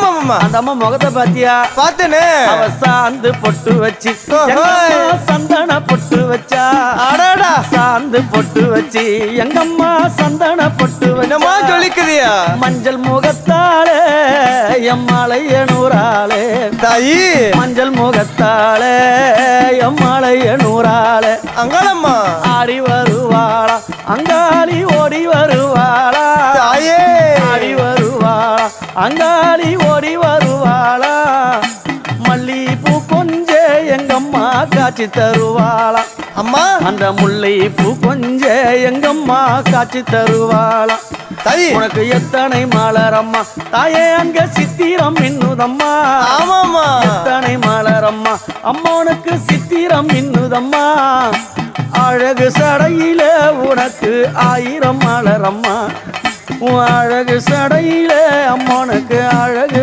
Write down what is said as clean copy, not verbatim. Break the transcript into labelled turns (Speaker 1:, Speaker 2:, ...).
Speaker 1: ஆமா
Speaker 2: அந்த அம்மா முகத்தை பாத்தியா?
Speaker 1: பாத்தேனே.
Speaker 2: அவ சாந்து பொட்டு வச்சு சந்தன பொட்டு வச்சா.
Speaker 1: அடடா
Speaker 2: சாந்து பொட்டு வச்சு எங்கம்மா சந்தன பொட்டு
Speaker 1: என்னமா சொல்லிக்குதியா?
Speaker 2: மஞ்சள் முகத்தாலே எம்மாளைய நூறாளே
Speaker 1: தாயி.
Speaker 2: மஞ்சள் முகத்தாலே எம்மாளைய நூறாளே
Speaker 1: அங்காளம்மா
Speaker 2: ஆடி வருவாளா அங்காளி ஓடி வருவாளா
Speaker 1: தாயே.
Speaker 2: ஆடி வருவாளா அங்காளி ஓடி வருவாளா மல்லிப்பூ கொஞ்ச எங்கம்மா காட்சி தருவாளா
Speaker 1: அம்மா
Speaker 2: அந்த முல்லை பூ கொஞ்ச எங்கம்மா காட்சி தருவாளா
Speaker 1: தாயி.
Speaker 2: உனக்கு எத்தனை மலரம்மா தாயே அங்க சித்திரம் இன்னுதம்மா.
Speaker 1: ஆமாமா
Speaker 2: எத்தனை மலரம்மா அம்மனுக்கு சித்திரம் இன்னுதம்மா. அழகு சடையில உனக்கு 1000 மலரம்மா. உன் அழகு சடையில அம்மனுக்கு அழகு